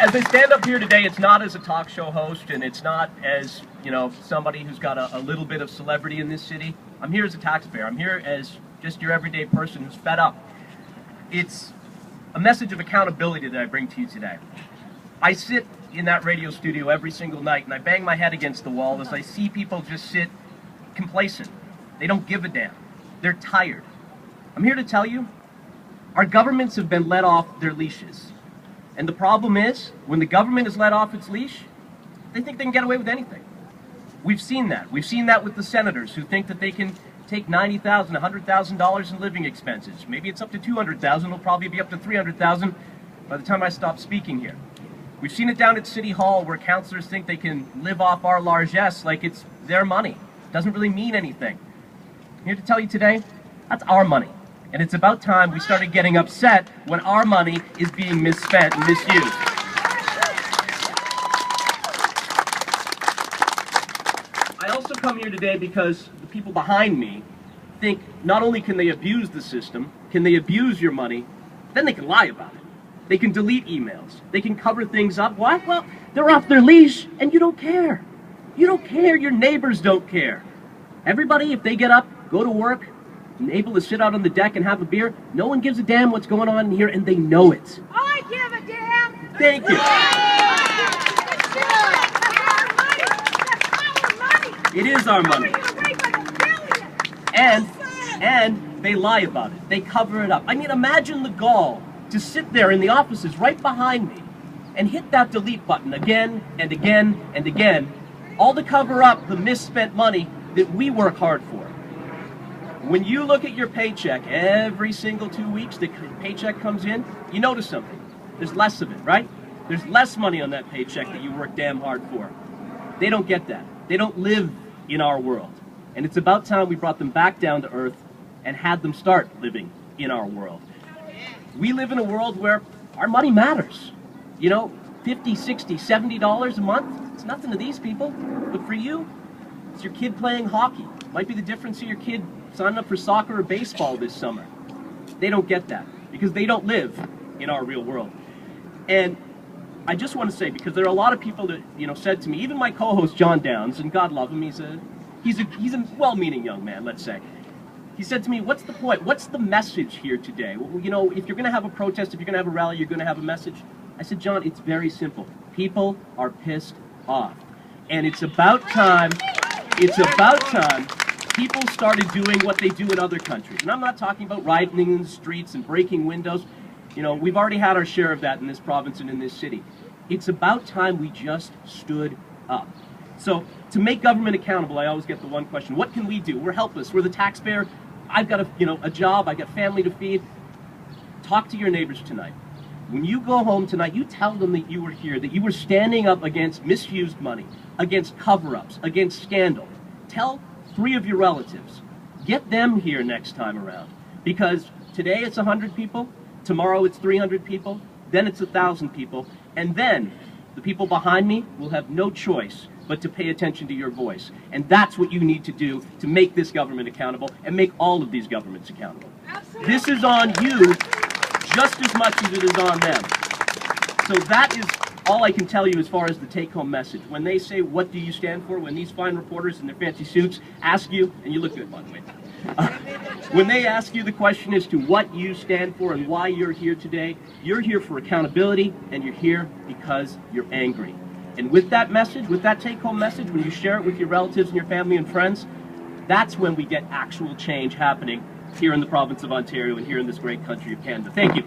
as I stand up here today, it's not as a talk show host, and it's not as, you know, somebody who's got a little bit of celebrity in this city. I'm here as a taxpayer. I'm here as just your everyday person who's fed up. It's a message of accountability that I bring to you today. I sit in that radio studio every single night, and I bang my head against the wall as I see people just sit complacent. They don't give a damn. They're tired. I'm here to tell you, our governments have been let off their leashes. And the problem is, when the government is let off its leash, they think they can get away with anything. We've seen that. We've seen that with the senators who think that they can take $90,000, $100,000 in living expenses. Maybe it's up to $200,000. It'll probably be up to $300,000 by the time I stop speaking here. We've seen it down at City Hall where councillors think they can live off our largesse like it's their money. It doesn't really mean anything. I'm here to tell you today, that's our money. And it's about time we started getting upset when our money is being misspent and misused. I also come here today because the people behind me think not only can they abuse the system, can they abuse your money, then they can lie about it. They can delete emails. They can cover things up. What? Well, they're off their leash and you don't care. You don't care. Your neighbors don't care. Everybody, if they get up, go to work, and able to sit out on the deck and have a beer, no one gives a damn what's going on in here, and they know it. I give a damn! Thank you. It is our money. And they lie about it. They cover it up. I mean, imagine the gall to sit there in the offices right behind me and hit that delete button again and again and again, all to cover up the misspent money that we work hard for. When you look at your paycheck every single 2 weeks, the paycheck comes in, you notice something. There's less of it, right? There's less money on that paycheck that you work damn hard for. They don't get that. They don't live in our world. And it's about time we brought them back down to earth and had them start living in our world. We live in a world where our money matters. You know, $50, $60, $70 a month, it's nothing to these people. But for you, it's your kid playing hockey. Might be the difference of your kid signing up for soccer or baseball this summer. They don't get that because they don't live in our real world. And I just want to say, because there are a lot of people that, you know, said to me, even my co-host John Downs, and God love him, he's a well-meaning young man, let's say. He said to me, what's the point? What's the message here today? Well, you know, if you're going to have a protest, if you're going to have a rally, you're going to have a message. I said, John, it's very simple. People are pissed off. And it's about time people started doing what they do in other countries. And I'm not talking about rioting in the streets and breaking windows. You know, we've already had our share of that in this province and in this city. It's about time we just stood up. So, to make government accountable, I always get the one question, what can we do? We're helpless. We're the taxpayer. I've got a job. I've got family to feed. Talk to your neighbors tonight. When you go home tonight, you tell them that you were here, that you were standing up against misused money, against cover-ups, against scandal. Tell 3 of your relatives. Get them here next time around. Because today it's 100 people, tomorrow it's 300 people, then it's 1,000 people, and then the people behind me will have no choice but to pay attention to your voice. And that's what you need to do to make this government accountable and make all of these governments accountable. Absolutely. This is on you just as much as it is on them. So that is all I can tell you as far as the take-home message. When they say, what do you stand for? When these fine reporters in their fancy suits ask you, and you look good, by the way. When they ask you the question as to what you stand for and why you're here today, you're here for accountability, and you're here because you're angry. And with that message, with that take-home message, when you share it with your relatives and your family and friends, that's when we get actual change happening here in the province of Ontario and here in this great country of Canada. Thank you.